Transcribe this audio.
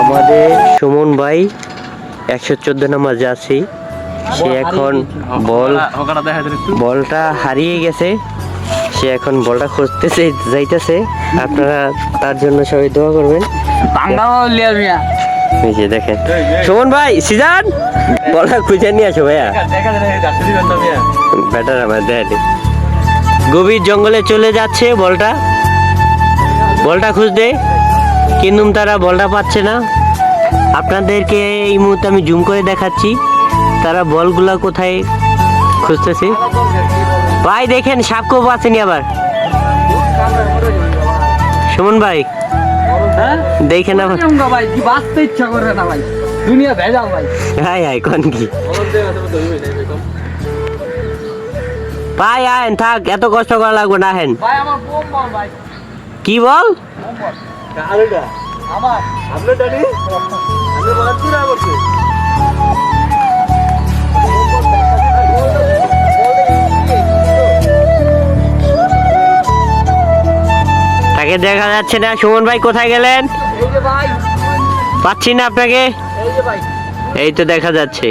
আমাদের সুমন ভাই 114 নম্বর জার্সি, সে এখন বলটা হারিয়ে গেছে, সে এখন বলটা খুঁজতেছে যাইতেছে। আপনারা তার জন্য সবাই দোয়া করবেন। দেখেন সুমন ভাই, সিজান বলটা খুঁজে নিয়ে আসো ভাইয়া। ব্যাটার আমার দেখ গভীর জঙ্গলে চলে যাচ্ছে বলটা খুঁজতে, কিন্তু তারা বলটা পাচ্ছে না। আপনাদেরকে এই মুহূর্তে আমি জুম করে দেখাচ্ছি তারা বলগুলা কোথায় খুঁজতেছে। ভাই দেখেন সাপ কোপ আসেনি আবার। সুমন ভাই দেখেন আবার বাঁচতে ইচ্ছা করে না ভাই, দুনিয়া ভেজাল ভাই। হাই হাই কোন কি ভাই আহেন, থাক এত কষ্ট করা লাগবে না, আহেন। ভাই আমার বোম বল ভাই। কি বল? আমার আপনি ডানি আমি বলছি না বলছি। তাকে দেখা যাচ্ছে না। সুমন ভাই কোথায় গেলেন? এই যে ভাই পাচ্ছি না আপনাকে। এই যে ভাই এই তো দেখা যাচ্ছে।